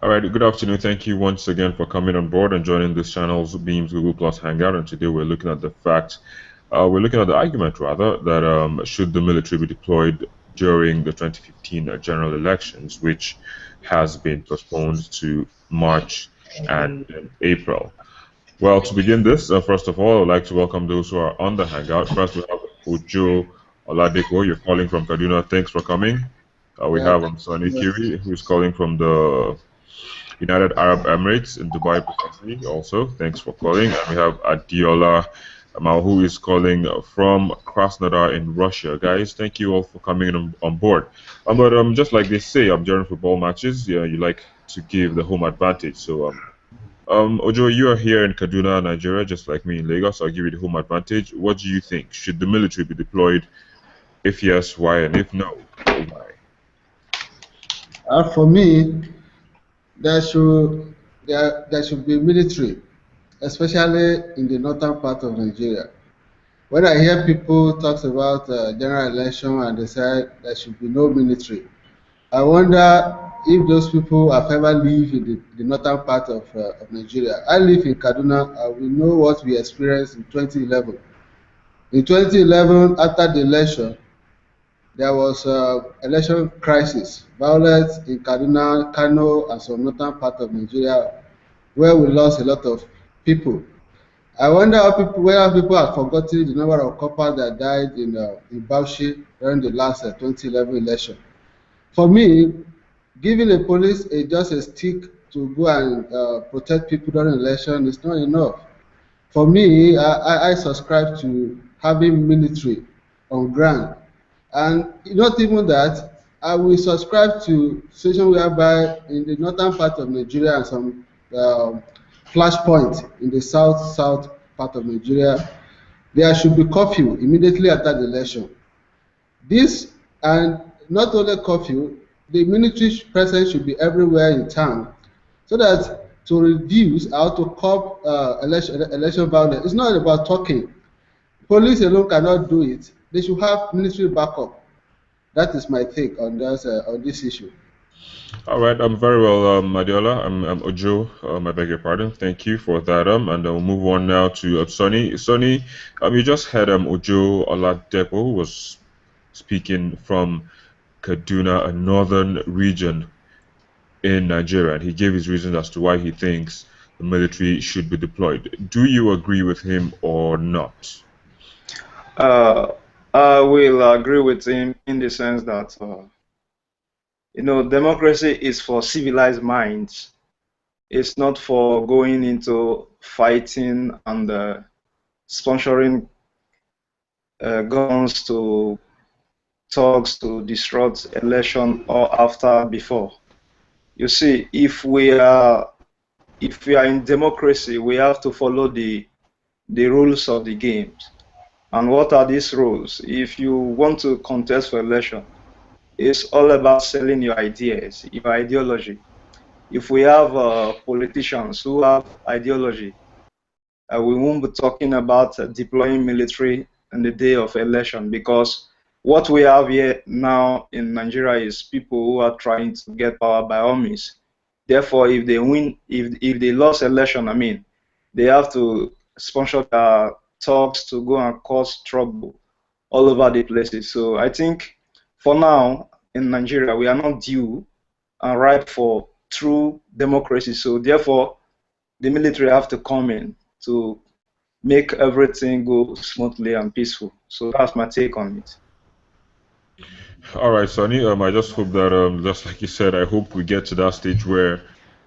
All right, good afternoon. Thank you once again for coming on board and joining this channel's Beams Google Plus Hangout. And today we're looking at the argument rather, that should the military be deployed during the 2015 general elections, which has been postponed to March and April. Well, to begin this, first of all, I'd like to welcome those who are on the Hangout. First, we have Ujo Oladeko. You're calling from Kaduna. Thanks for coming. We Yeah, have thank Sonny you. Kiri, who's calling from the United Arab Emirates in Dubai precisely also. Thanks for calling. And we have Adiola Amal, who is calling from Krasnodar in Russia. Guys, thank you all for coming on board. But just like they say, during football matches, yeah, you like to give the home advantage. So Ojo, you are here in Kaduna, Nigeria, just like me in Lagos. I'll give you the home advantage. What do you think? Should the military be deployed? If yes, why? And if no, why? For me, there should be military, especially in the northern part of Nigeria. When I hear people talk about general election and they say there should be no military, I wonder if those people have ever lived in the northern part of Nigeria. I live in Kaduna, and we know what we experienced in 2011. In 2011, after the election, there was election crisis, violence in Kaduna, Kano, and some northern part of Nigeria, where we lost a lot of people. I wonder how people, whether people have forgotten the number of coppers that died in Bauchi during the last 2011 election. For me, giving the police just a stick to go and protect people during election is not enough. For me, I subscribe to having military on ground. And not even that, I will subscribe to situation whereby in the northern part of Nigeria and some flashpoint in the south part of Nigeria, there should be curfew immediately after the election. This, and not only curfew, the military presence should be everywhere in town so that to reduce or to curb election violence. It's not about talking. Police alone cannot do it. They should have military backup. That is my take on this issue. All right, very well, Adiola. I'm Ojo. I beg your pardon. Thank you for that. And we'll move on now to Sonny. Sonny, you just had Ojo Oladepo, who was speaking from Kaduna, a northern region in Nigeria, and he gave his reasons as to why he thinks the military should be deployed. Do you agree with him or not? Uh, I will agree with him in the sense that democracy is for civilized minds. It's not for going into fighting and sponsoring guns to talks to disrupt election or after before. You see, if we are in democracy, we have to follow the rules of the games. And what are these rules? If you want to contest for election, it's all about selling your ideas, your ideology. If we have politicians who have ideology, we won't be talking about deploying military on the day of election, because what we have here now in Nigeria is people who are trying to get power by all means. Therefore, if they win, if they lost election, I mean, they have to sponsor talks to go and cause trouble all over the places. So I think for now in Nigeria, we are not due and ripe for true democracy. So therefore, the military have to come in to make everything go smoothly and peaceful. So that's my take on it. All right, Sonny. I just hope that just like you said, I hope we get to that stage where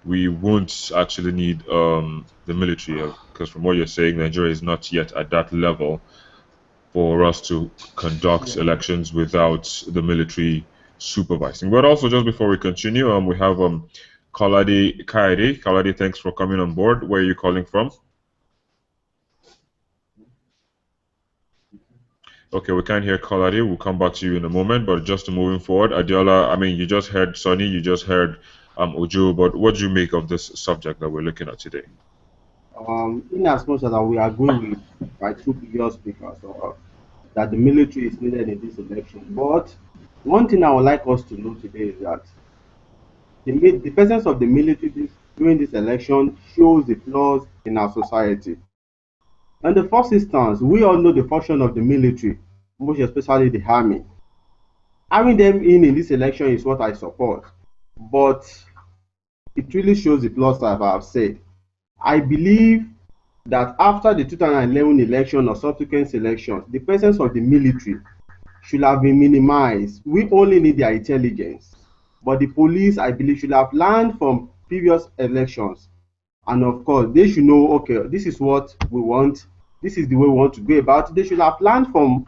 we won't actually need the military, because from what you're saying, Nigeria is not yet at that level for us to conduct Yeah. elections without the military supervising. But also, just before we continue, we have Kaladi Kaide. Kaladi, thanks for coming on board. Where are you calling from? Okay, we can't hear Kaladi. We'll come back to you in a moment. But just moving forward, Adiola, I mean, you just heard Sonny, you just heard Ojo. But what do you make of this subject that we're looking at today? In as much as we agree with my two previous speakers that the military is needed in this election, but one thing I would like us to know today is that The presence of the military during this election shows the flaws in our society. In the first instance, we all know the function of the military, most especially the army. Having them in this election is what I support, but it really shows the flaws that I have said. I believe that after the 2011 election or subsequent elections, the presence of the military should have been minimized. We only need their intelligence. But the police, I believe, should have learned from previous elections. And of course, they should know, okay, this is what we want. This is the way we want to go about it. They should have learned from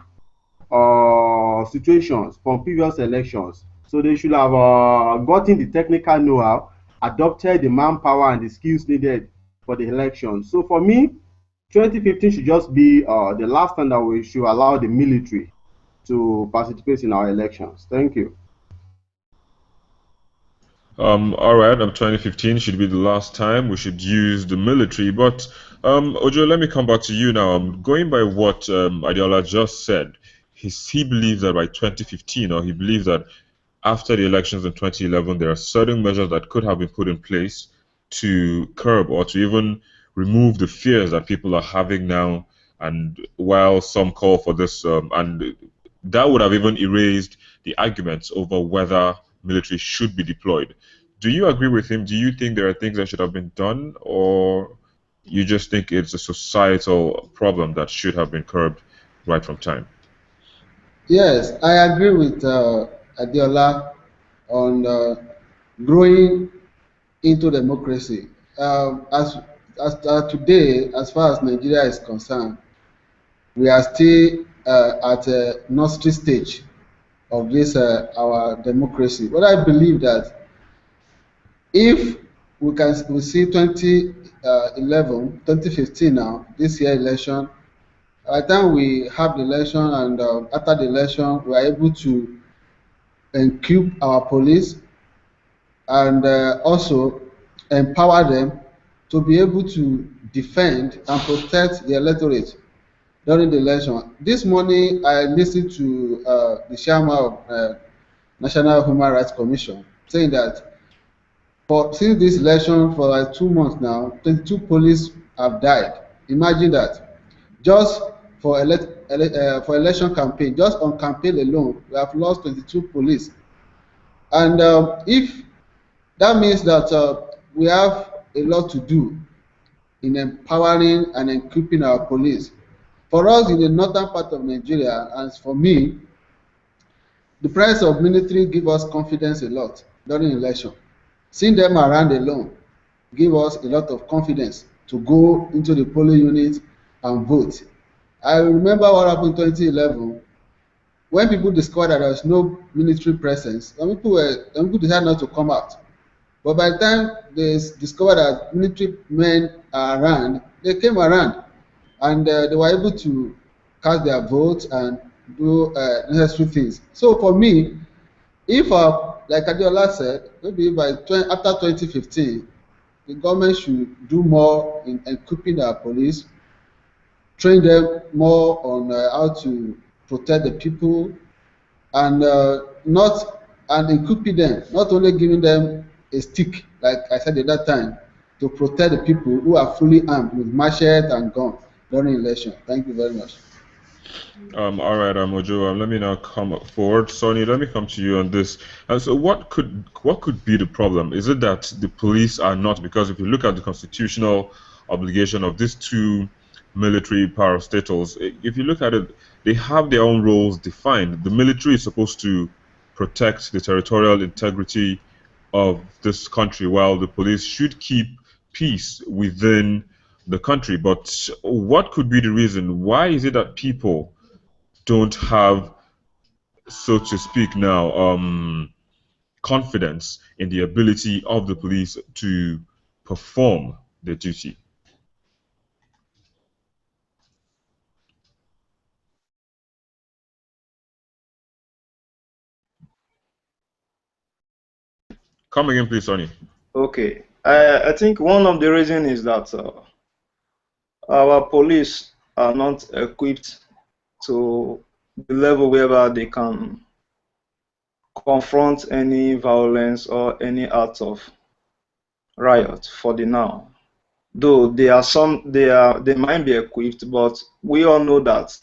situations from previous elections. So they should have gotten the technical know-how, adopted the manpower and the skills needed for the election. So for me, 2015 should just be the last time that we should allow the military to participate in our elections. Thank you. All right, 2015 should be the last time we should use the military. But Ojo, let me come back to you now. Going by what Adiola just said, he believes that by 2015, or he believes that after the elections in 2011, there are certain measures that could have been put in place to curb or to even remove the fears that people are having now. And while some call for this, and that would have even erased the arguments over whether military should be deployed. Do you agree with him? Do you think there are things that should have been done, or you just think it's a societal problem that should have been curbed right from time? Yes, I agree with Adiola on growing into democracy. As today, as far as Nigeria is concerned, we are still at a nursery stage of this our democracy. But I believe that if we see 2011, 2015 now, this year election, by the time we have the election and after the election, we are able to equip our police and also empower them to be able to defend and protect the electorate during the election. This morning, I listened to the chairman of National Human Rights Commission saying that since this election for like 2 months now, 22 police have died. Imagine that. Just for election campaign, just on campaign alone, we have lost 22 police. And if that means that we have a lot to do in empowering and equipping our police. For us in the northern part of Nigeria, and for me, the presence of military give us confidence a lot during election. Seeing them around alone give us a lot of confidence to go into the polling unit and vote. I remember what happened in 2011 when people discovered that there was no military presence. Some people decided not to come out. But by the time they discovered that military men are around, they came around and they were able to cast their votes and do necessary things. So for me, if like Adiola said, maybe after 2015, the government should do more in equipping our police, train them more on how to protect the people, and equipping them, not only giving them a stick, like I said at that time, to protect the people who are fully armed with machete and gun during election. Thank you very much. All right, Ojo. Let me now come forward. Sonny, let me come to you on this. So, what could be the problem? Is it that the police are not? Because if you look at the constitutional obligation of these two military parastatals, if you look at it, they have their own roles defined. The military is supposed to protect the territorial integrity of this country, while the police should keep peace within the country. But what could be the reason? Why is it that people don't have, so to speak now, confidence in the ability of the police to perform their duty? Come again, please, Sonny. Okay. I think one of the reasons is that our police are not equipped to the level whereby they can confront any violence or any act of riot for the now. Though they might be equipped, but we all know that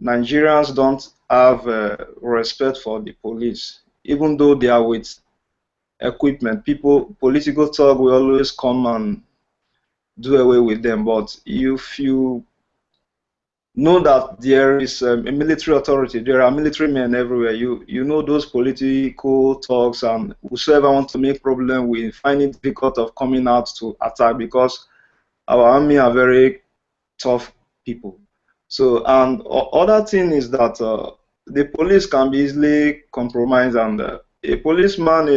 Nigerians don't have respect for the police, even though they are with equipment. Political talk will always come and do away with them. But if you know that there is a military authority, there are military men everywhere. You know those political talks, and whosoever want to make problem will find it difficult of coming out to attack, because our army are very tough people. So, and other thing is that the police can be easily compromised, and a policeman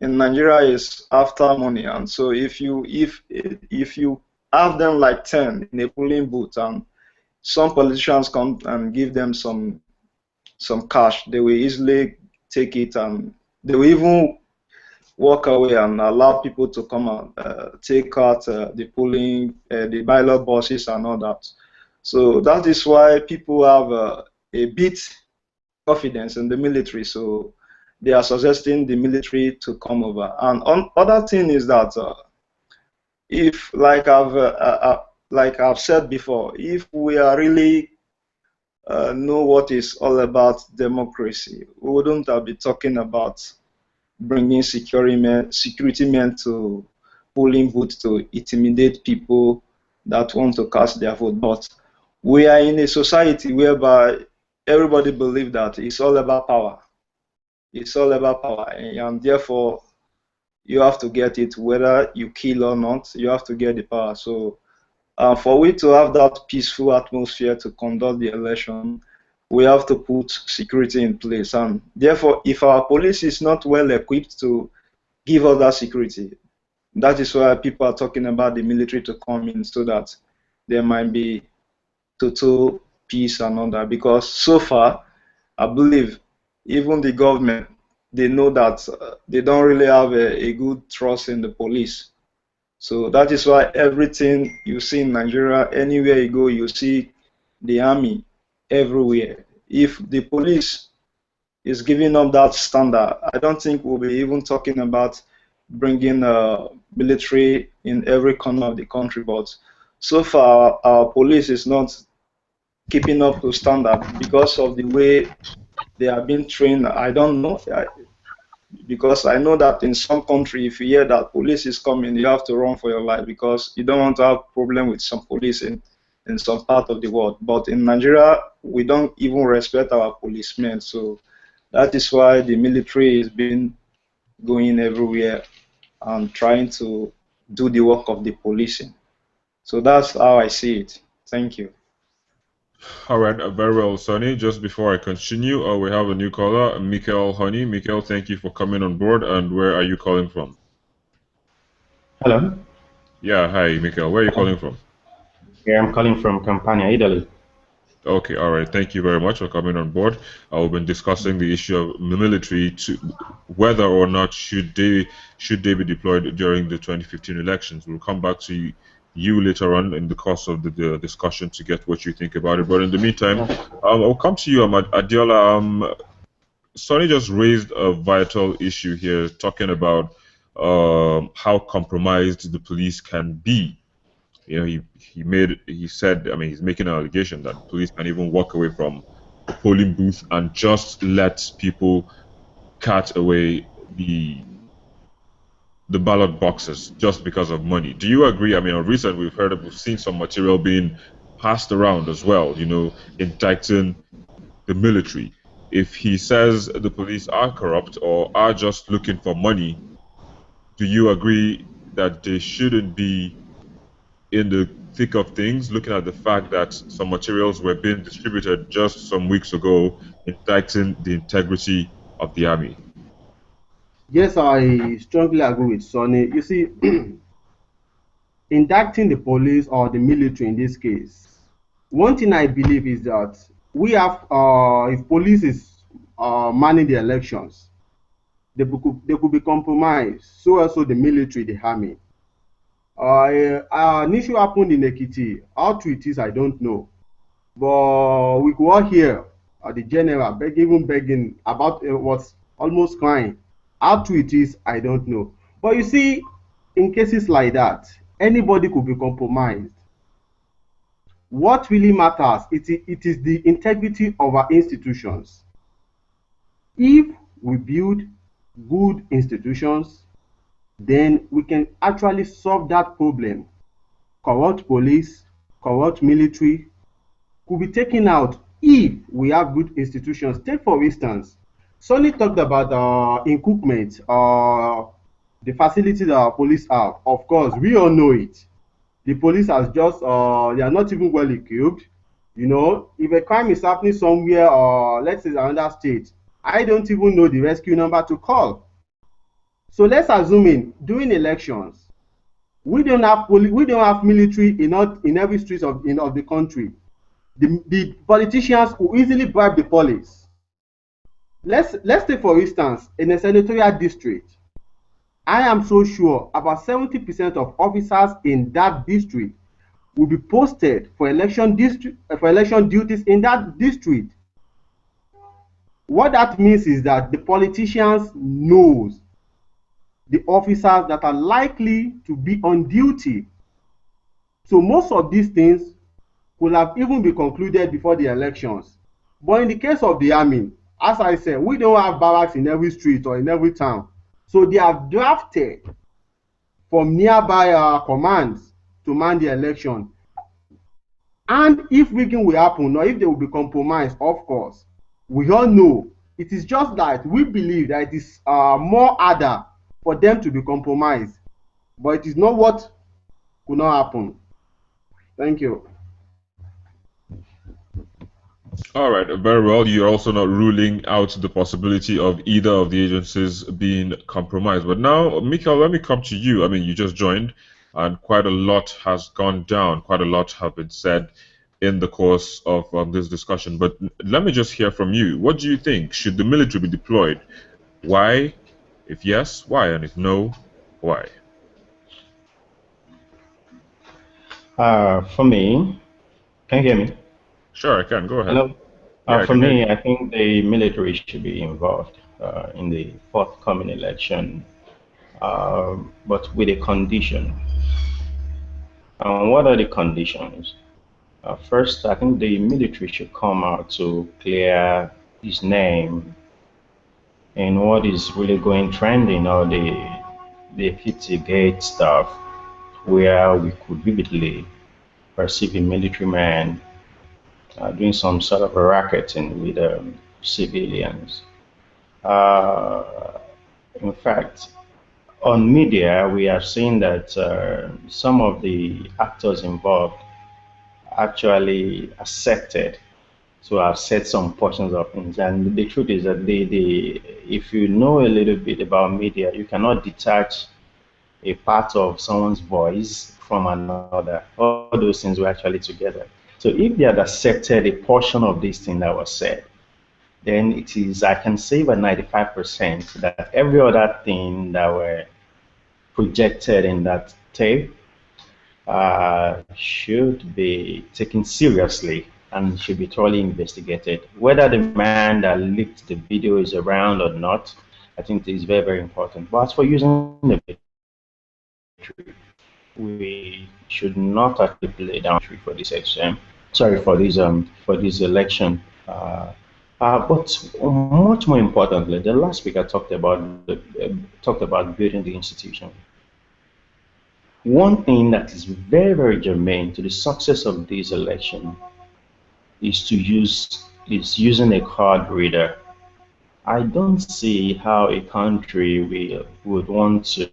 in Nigeria is after money, and so if you have them like 10 in a polling booth, and some politicians come and give them some cash, they will easily take it, and they will even walk away and allow people to come and take out the polling, the ballot boxes and all that. So that is why people have a bit confidence in the military. So they are suggesting the military to come over. And other thing is that if, like I've said before, if we are really know what is all about democracy, we wouldn't have been talking about bringing security men to polling booths to intimidate people that want to cast their vote. But we are in a society whereby everybody believes that it's all about power. It's all about power, and therefore you have to get it whether you kill or not. You have to get the power. So for we to have that peaceful atmosphere to conduct the election, we have to put security in place. And therefore, if our police is not well equipped to give us that security, that is why people are talking about the military to come in, so that there might be total peace and all that. Because so far, I believe even the government, they know that they don't really have a good trust in the police. So that is why everything you see in Nigeria, anywhere you go, you see the army everywhere. If the police is giving up that standard, I don't think we'll be even talking about bringing military in every corner of the country. But so far, our police is not keeping up to standard because of the way they are being trained. I don't know. Because I know that in some country, if you hear that police is coming, you have to run for your life, because you don't want to have problem with some police in some part of the world. But in Nigeria, we don't even respect our policemen. So that is why the military is been going everywhere and trying to do the work of the policing. So that's how I see it. Thank you. All right, very well, Sonny. Just before I continue, we have a new caller, Mikael Honey. Mikael, thank you for coming on board. And where are you calling from? Hello. Yeah, hi, Mikael. Where are you calling from? Yeah, I'm calling from Campania, Italy. Okay, all right. Thank you very much for coming on board. We've been discussing the issue of the military, to whether or not should they be deployed during the 2015 elections. We'll come back to you later on in the course of the discussion to get what you think about it. But in the meantime, I'll come to you, Adiola. Sonny just raised a vital issue here, talking about how compromised the police can be. You know, he said, I mean, he's making an allegation that police can even walk away from the polling booth and just let people cut away the ballot boxes just because of money. Do you agree? I mean, recently we've seen some material being passed around as well, you know, indicting the military. If he says the police are corrupt or are just looking for money, do you agree that they shouldn't be in the thick of things, looking at the fact that some materials were being distributed just some weeks ago, indicting the integrity of the army? Yes, I strongly agree with Sonny. You see, indicting the police or the military in this case, one thing I believe is that we have, if police is manning the elections, they could be compromised. So also the military, the army. An issue happened in Ekiti. How true it is, I don't know. But we could all hear the general even begging about was almost crying. How true it is, I don't know. But you see, in cases like that, anybody could be compromised. What really matters, it is the integrity of our institutions. If we build good institutions, then we can actually solve that problem. Corrupt police, corrupt military could be taken out if we have good institutions. Take for instance, Sonny talked about equipment, the facilities that our police have. Of course, we all know it. The police has just, they are not even well equipped. You know, if a crime is happening somewhere, or let's say another state, I don't even know the rescue number to call. So let's assume during elections, we don't have military in every street of the country. The politicians will easily bribe the police. Let's take for instance in a senatorial district. I am so sure about 70% of officers in that district will be posted for election duties in that district. What that means is that the politicians knows the officers that are likely to be on duty. So most of these things could have even been concluded before the elections. But in the case of the army, as I said, we don't have barracks in every street or in every town. So they have drafted from nearby commands to man the election. And if rigging will happen, or if they will be compromised, of course, we all know it is just that we believe that it is more harder for them to be compromised. But it is not what could not happen. Thank you. All right, very well. You're also not ruling out the possibility of either of the agencies being compromised. But now, Michael, let me come to you. I mean, you just joined, and quite a lot has gone down. Quite a lot have been said in the course of this discussion. But let me just hear from you. What do you think? Should the military be deployed? Why? If yes, why? And if no, why? For me, can you hear me? Sure, I can. Go ahead. Hello. Yeah, For me, I think the military should be involved in the forthcoming election, but with a condition. What are the conditions? First, I think the military should come out to clear his name and what is really going trending, or the Pizzagate stuff, where we could vividly perceive a military man doing some sort of a racketing with civilians. In fact, on media, we have seen that some of the actors involved actually accepted to have said some portions of things. And the truth is that if you know a little bit about media, you cannot detach a part of someone's voice from another. All those things were actually together. So if they had accepted a portion of this thing that was said, then it is, I can say by 95% that every other thing that were projected in that tape should be taken seriously and should be thoroughly investigated. Whether the man that leaked the video is around or not, I think it is very, very important. But as for using the military, we should not actually play down for this exam. Sorry, for this election. But much more importantly, the last speaker talked about building the institution. One thing that is very, very germane to the success of this election is using a card reader. I don't see how a country would want to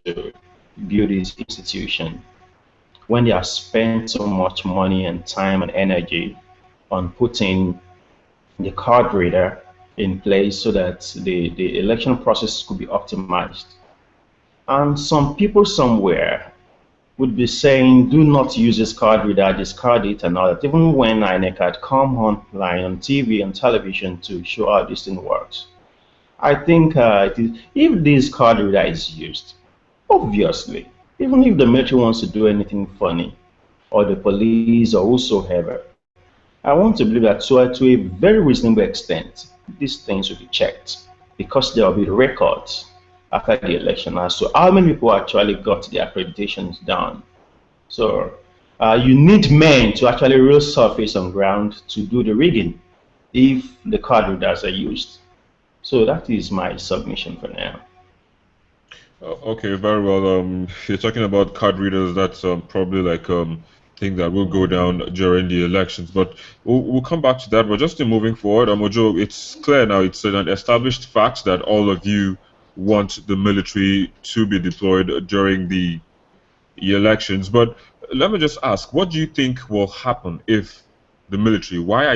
build this institution when they have spent so much money and time and energy on putting the card reader in place so that the election process could be optimized. And some people somewhere would be saying, do not use this card reader, discard it and all that, even when INEC had come online on TV and television to show how this thing works. I think if this card reader is used, obviously, even if the military wants to do anything funny, or the police or whosoever, I want to believe that to a very reasonable extent, these things will be checked because there will be records after the election as to how many people actually got the accreditations done. So you need men to actually real surface on ground to do the rigging if the card readers are used. So that is my submission for now. Okay, very well. If you're talking about card readers, that's probably like thing that will go down during the elections. But we'll come back to that. But just in moving forward, Ojo, it's clear now. It's an established fact that all of you want the military to be deployed during the elections. But let me just ask, what do you think will happen if the military? Why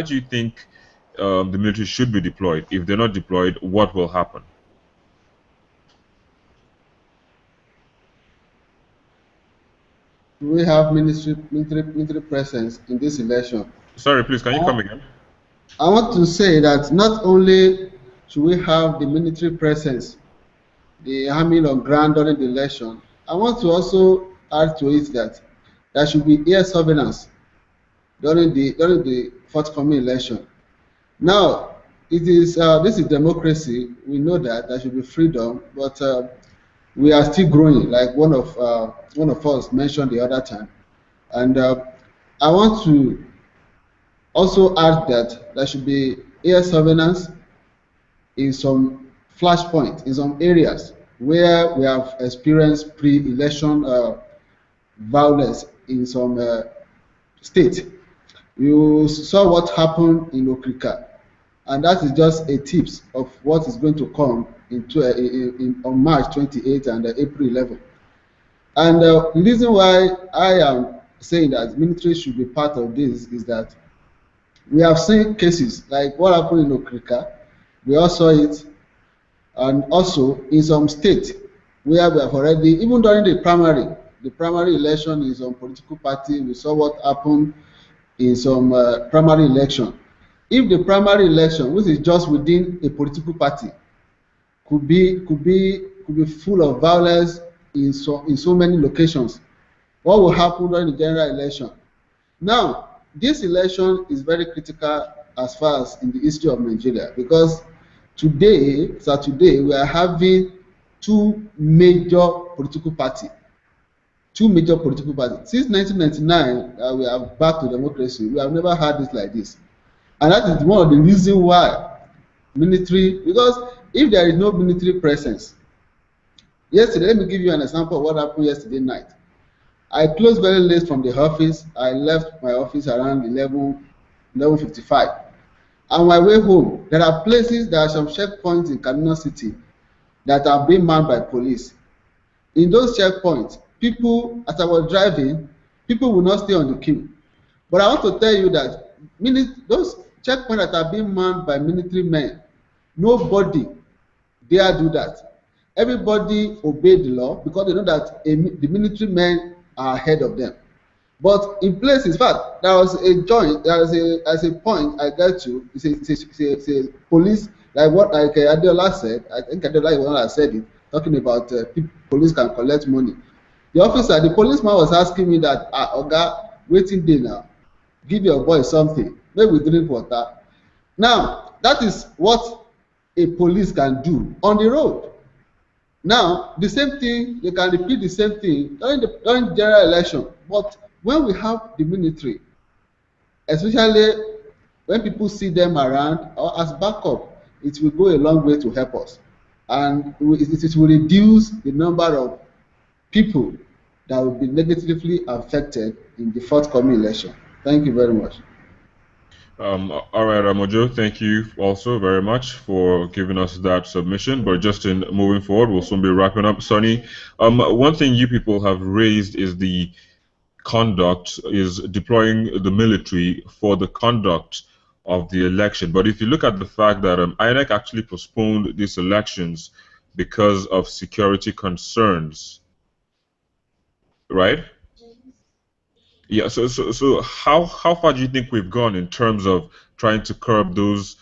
do you think the military should be deployed? If they're not deployed, what will happen? We have military presence in this election. Sorry, please, can you come again? I want to say that not only should we have the military presence, the army on ground during the election, I want to also add to it that there should be air surveillance during the forthcoming election. Now, this is democracy. We know that there should be freedom, but we are still growing, like one of us mentioned the other time. And I want to also add that there should be air surveillance in some flashpoints, in some areas where we have experienced pre-election violence in some states. You saw what happened in Okrika, and that is just a tips of what is going to come on March 28th and April 11th. And the reason why I am saying that military should be part of this is that we have seen cases like what happened in Okrika. We all saw it, and also in some states where we have already, even during the primary election in some political party, we saw what happened in some primary election. If the primary election, which is just within a political party, could be full of violence in so many locations, what will happen during the general election? Now, this election is very critical as far as in the history of Nigeria, because today we are having two major political parties. Since 1999, we are back to democracy. We have never had this like this. And that is one of the reasons why military, because if there is no military presence, yesterday, let me give you an example of what happened yesterday night. I closed very late from the office. I left my office around 11:55. On my way home, there are some checkpoints in Kaduna City that are being manned by police. In those checkpoints, people, as I was driving, people will not stay on the queue. But I want to tell you that those checkpoints that are being manned by military men, nobody dare do that. Everybody obey the law because they know that the military men are ahead of them. But in places, in fact, there was a point I got to. It's a police, like Adeola said. I think Adeola is the one that said it, talking about police can collect money. The policeman was asking me that, Oga, waiting day now, give your boy something, maybe drink water. Now, that is what a police can do on the road. Now, the same thing, they can repeat the same thing during general election. But when we have the military, especially when people see them around or as backup, it will go a long way to help us. And it will reduce the number of people that will be negatively affected in the forthcoming election. Thank you very much. All right, Ojo, thank you also very much for giving us that submission. But just in moving forward, we'll soon be wrapping up. Sonny, one thing you people have raised is deploying the military for the conduct of the election. But if you look at the fact that INEC actually postponed these elections because of security concerns, right? Yeah, so how far do you think we've gone in terms of trying to curb those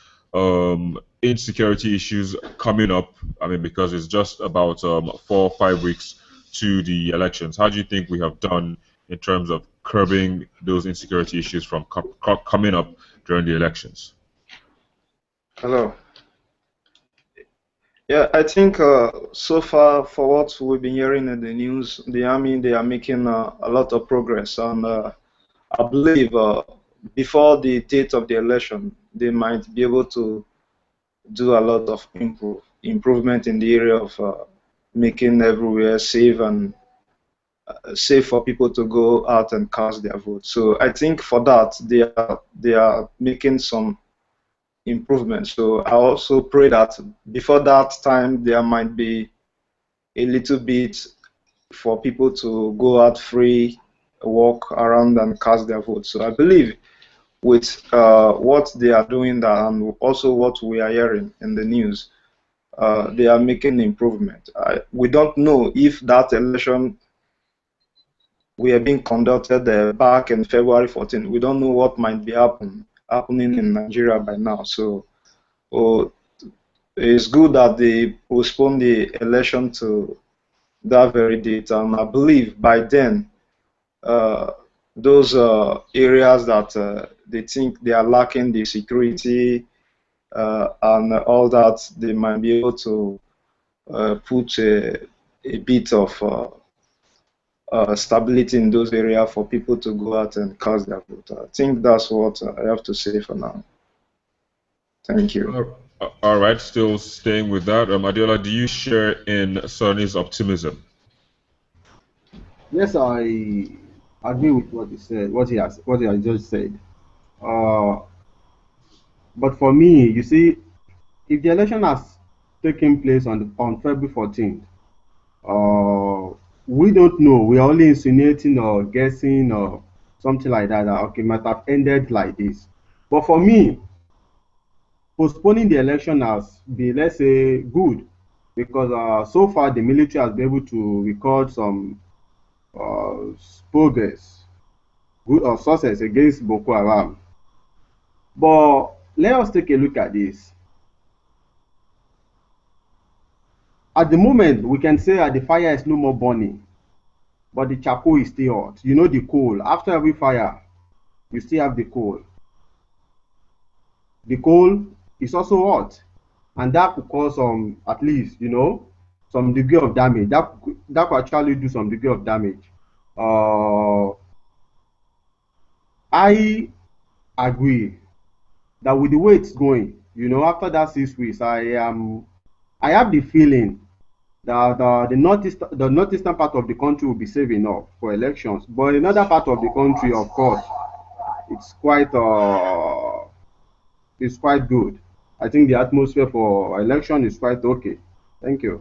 insecurity issues coming up? I mean, because it's just about 4 or 5 weeks to the elections. How do you think we have done in terms of curbing those insecurity issues from coming up during the elections? Hello. Yeah, I think so far, for what we've been hearing in the news, the army, they are making a lot of progress, and I believe before the date of the election, they might be able to do a lot of improvement in the area of making everywhere safe and safe for people to go out and cast their vote. So I think for that they are making some improvements. So I also pray that before that time there might be a little bit for people to go out free, walk around and cast their vote. So I believe with what they are doing that, and also what we are hearing in the news, they are making improvement. We don't know if that election we are being conducted back in February 14. We don't know what might be happening in Nigeria by now. So it's good that they postpone the election to that very date, and I believe by then those areas that they think they are lacking the security and all that, they might be able to put a bit of stability in those areas for people to go out and cast their vote. I think that's what I have to say for now. Thank you. All right, still staying with that. Adiola, do you share in Sonny's optimism? Yes, I agree with what he said, what he has just said. But for me, you see, if the election has taken place on February 14th, we don't know. We are only insinuating or guessing or something like that. That okay, might have ended like this. But for me, postponing the election has been, let's say, good, because so far the military has been able to record some progress, good or success against Boko Haram. But let us take a look at this. At the moment, we can say that the fire is no more burning, but the charcoal is still hot. You know, the coal. After every fire, you still have the coal. The coal is also hot, and that could cause some, at least, some degree of damage. That could actually do some degree of damage. I agree that with the way it's going, after that 6 weeks, I have the feeling that the northeastern part of the country will be safe enough for elections, but another part of the country, of course, it's quite good. I think the atmosphere for election is quite okay. Thank you.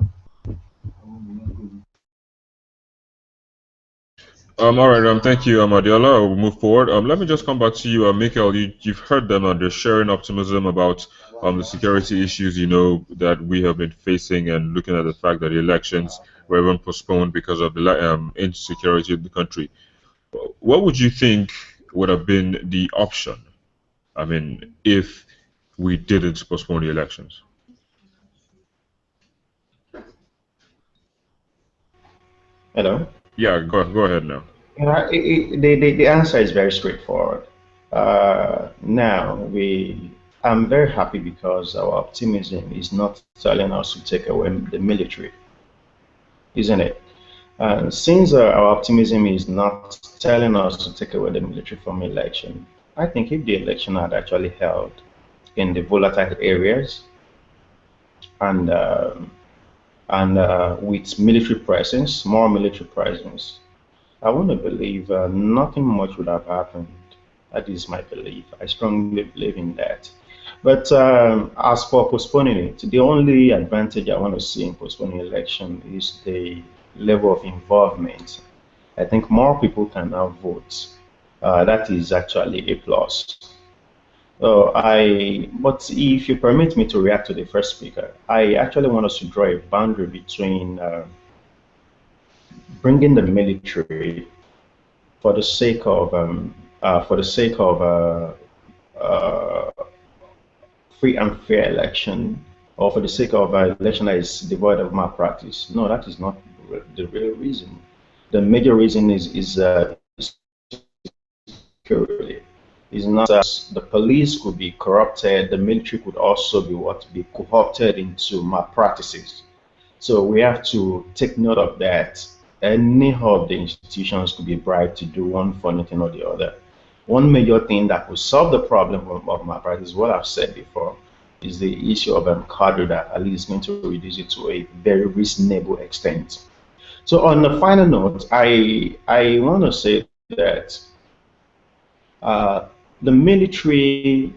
All right, thank you, Adiola. We'll move forward. Let me just come back to you, Michael. You've heard them, they're sharing optimism about the security issues, that we have been facing, and looking at the fact that the elections were even postponed because of the insecurity of the country. What would you think would have been the option? I mean, if we didn't postpone the elections? Hello? Yeah, go ahead now. The answer is very straightforward. I'm very happy because our optimism is not telling us to take away the military, isn't it? Since our optimism is not telling us to take away the military from election, I think if the election had actually held in the volatile areas and with military presence, more military presence, I want to believe nothing much would have happened. That is my belief. I strongly believe in that. But as for postponing it, the only advantage I want to see in postponing election is the level of involvement. I think more people can now vote. That is actually a plus. But if you permit me to react to the first speaker, I actually want us to draw a boundary between bringing the military for the sake of free and fair election, or for the sake of an election that is devoid of malpractice. No, that is not the real reason. The major reason is security. It's not that the police could be corrupted, the military could also be co-opted into malpractices. So we have to take note of that. Any of the institutions could be bribed to do one funny thing or the other. One major thing that will solve the problem of malpractice, what I've said before, is the issue of card reader. At least going to reduce it to a very reasonable extent. So on the final note, I want to say that uh, the military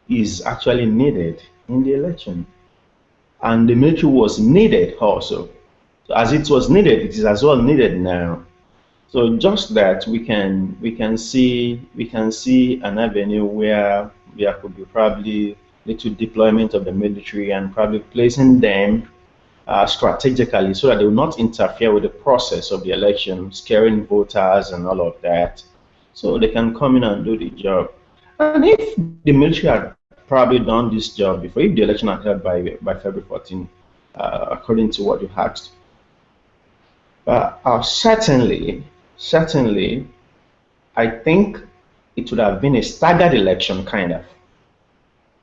is actually needed in the election, and the military was needed also. So as it was needed, it is as well needed now. So just that we can see an avenue where there could be probably little deployment of the military and probably placing them strategically so that they will not interfere with the process of the election, scaring voters and all of that, so they can come in and do the job. And if the military had probably done this job before, if the election had held by February 14, according to what you asked, certainly, I think it would have been a staggered election, kind of.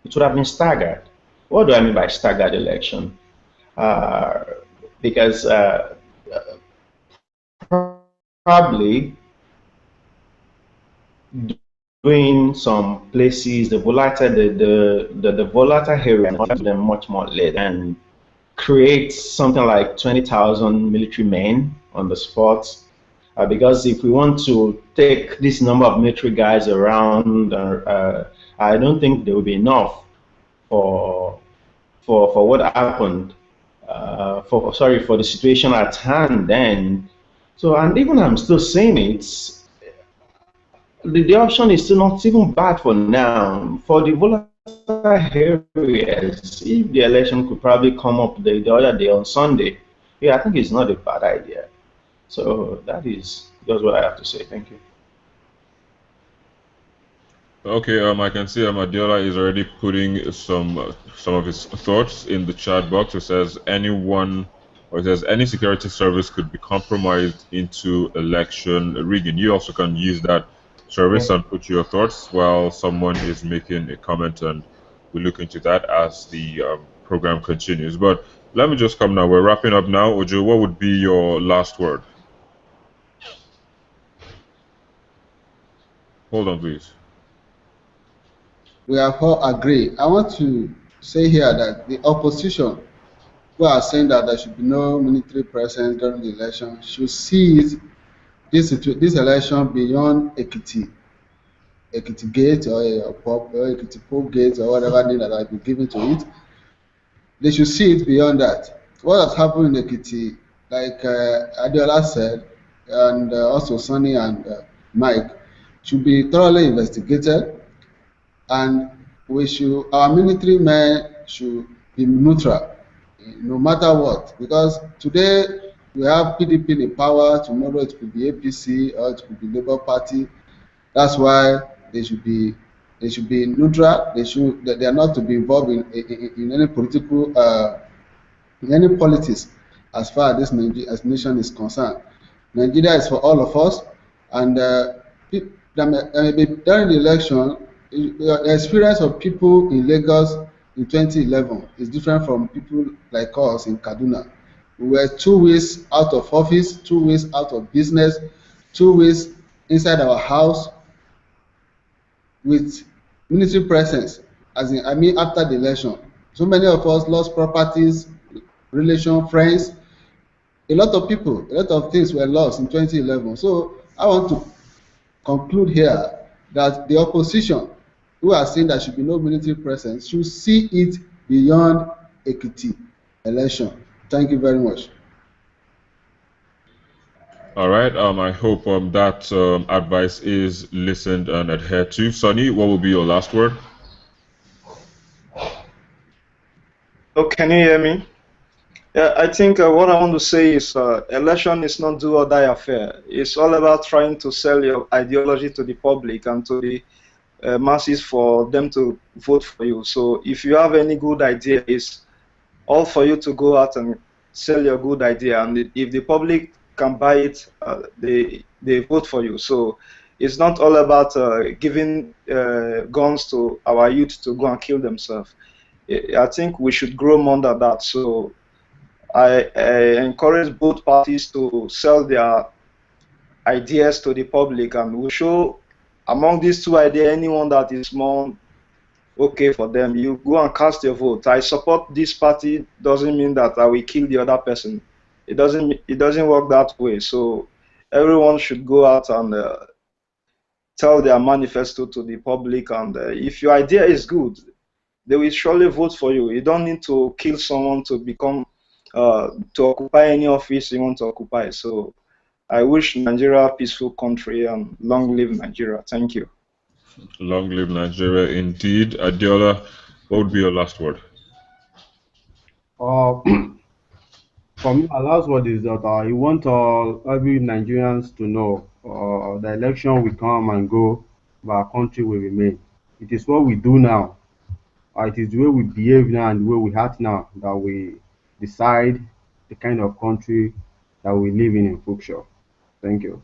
It would have been staggered. What do I mean by staggered election? Uh, because probably doing some places, the volatile area, them much more late and create something like 20,000 military men on the spot. Because if we want to take this number of military guys around, I don't think there will be enough for for what happened, for the situation at hand then. So, and even I'm still saying it, the option is still not even bad for now. For the volatile areas, if the election could probably come up the other day on Sunday, yeah, I think it's not a bad idea. So that is just what I have to say. Thank you. Okay, I can see Adiola is already putting some of his thoughts in the chat box. It says anyone, or it says any security service could be compromised into election rigging. You also can use that service and put your thoughts while someone is making a comment, and we look into that as the program continues. But let me just come now. We're wrapping up now. Ojo, what would be your last word? Hold on, please. We have all agreed. I want to say here that the opposition, who are saying that there should be no military presence during the election, should see this election beyond Ekiti Gate or Ekiti Pope Gate or whatever name that has been given to it. They should see it beyond that. What has happened in Ekiti, like Adiola said, and also Sonny and Mike, should be thoroughly investigated, and our military men should be neutral, no matter what. Because today we have PDP in power, tomorrow it could be APC or it could be Labour Party. That's why they should be neutral. They are not to be involved in any political in any politics as far as this nation is concerned. Nigeria is for all of us, and during the election, the experience of people in Lagos in 2011 is different from people like us in Kaduna. We were 2 weeks out of office, 2 weeks out of business, 2 weeks inside our house with military presence, after the election. So many of us lost properties, relations, friends. A lot of people, a lot of things were lost in 2011. So I want to conclude here that the opposition, who are saying there should be no military presence, should see it beyond Ekiti election. Thank you very much. All right. I hope that advice is listened and adhered to. Sonny, what will be your last word? Oh, can you hear me? Yeah, I think what I want to say is election is not do or die affair. It's all about trying to sell your ideology to the public and to the masses for them to vote for you. So if you have any good idea, it's all for you to go out and sell your good idea. And if the public can buy it, they vote for you. So It's not all about giving guns to our youth to go and kill themselves. I think we should grow more than that. So I encourage both parties to sell their ideas to the public, and we show among these two ideas anyone that is more okay for them. You go and cast your vote. I support this party doesn't mean that I will kill the other person. It doesn't work that way. So everyone should go out and tell their manifesto to the public, and if your idea is good, they will surely vote for you. You don't need to kill someone to become to occupy any office you want to occupy. So I wish Nigeria a peaceful country, and long live Nigeria. Thank you. Long live Nigeria indeed. Adiola, what would be your last word? For me, my last word is that I want every Nigerians to know the election will come and go, but our country will remain. It is what we do now. It is the way we behave now and the way we act now that we decide the kind of country that we live in future. Thank you.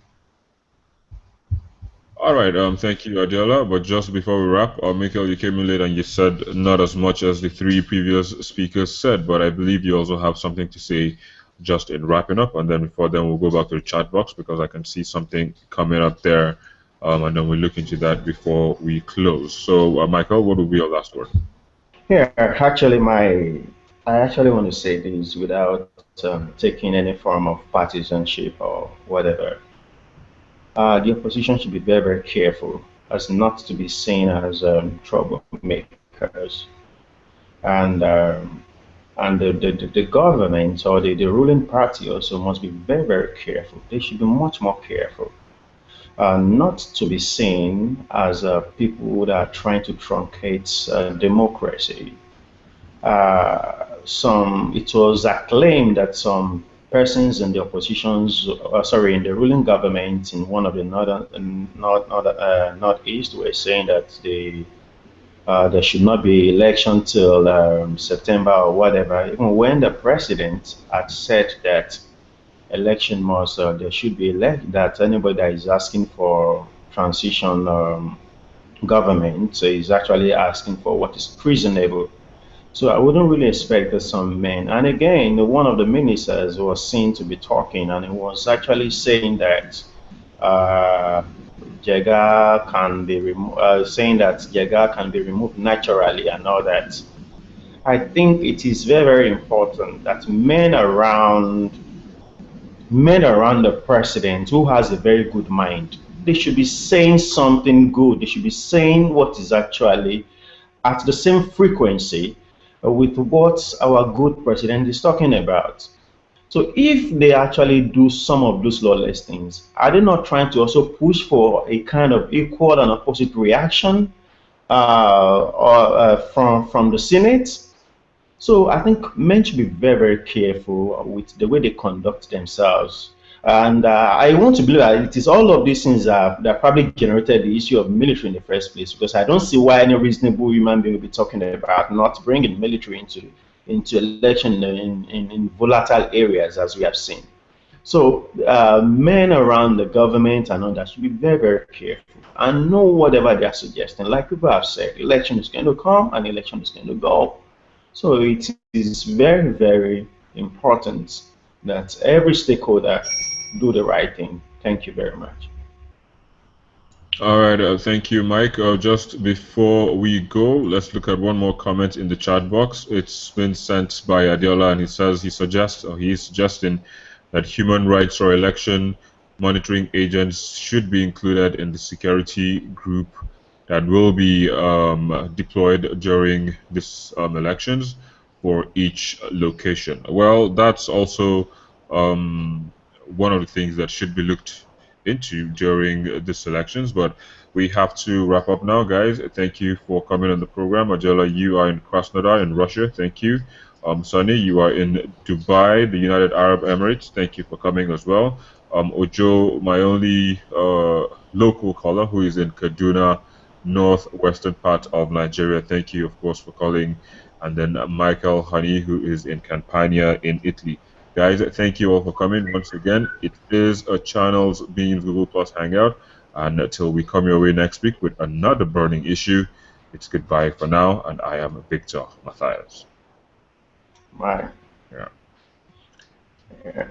All right, thank you, Adiola. But just before we wrap, Michael, you came in late and you said not as much as the three previous speakers said, but I believe you also have something to say just in wrapping up, and then before then we'll go back to the chat box because I can see something coming up there, and then we'll look into that before we close. So, Michael, what will be your last word? Yeah, actually, I actually want to say this without taking any form of partisanship or whatever. The opposition should be very, very careful as not to be seen as troublemakers, and the government or the ruling party also must be very, very careful. They should be much more careful, not to be seen as people that are trying to truncate democracy. It was acclaimed that some persons in the in the ruling government in one of the northeast were saying that there should not be election till September or whatever. Even when the president had said that election there should be that anybody that is asking for transition government is actually asking for what is reasonable. So I wouldn't really expect that some men, and again, one of the ministers was seen to be talking, and he was actually saying that Jega can be removed naturally and all that. I think it is very, very important that men around the president who has a very good mind, they should be saying something good. They should be saying what is actually at the same frequency with what our good president is talking about. So if they actually do some of those lawless things, are they not trying to also push for a kind of equal and opposite reaction from the Senate? So I think men should be very, very careful with the way they conduct themselves. And I want to believe that it is all of these things that probably generated the issue of military in the first place, because I don't see why any reasonable human being will be talking about not bringing military into election in volatile areas, as we have seen. So men around the government and others should be very, very careful and know whatever they are suggesting. Like people have said, election is going to come and election is going to go. So it is very, very important that every stakeholder do the right thing. Thank you very much. All right, thank you, Mike. Just before we go, let's look at one more comment in the chat box. It's been sent by Adiola, and he says he is suggesting that human rights or election monitoring agents should be included in the security group that will be deployed during this elections for each location. Well, that's also one of the things that should be looked into during these elections, but we have to wrap up now, guys. Thank you for coming on the program. Adiola, you are in Krasnodar in Russia. Thank you. Sunny, you are in Dubai, the United Arab Emirates. Thank you for coming as well. Ojo, my only local caller, who is in Kaduna, northwestern part of Nigeria. Thank you, of course, for calling. And then Michael Honey, who is in Campania in Italy. Guys, thank you all for coming once again. It is a Channels Beans Google Plus Hangout. And until we come your way next week with another burning issue, it's goodbye for now, and I am Victor Matthias. Bye. Yeah. Yeah.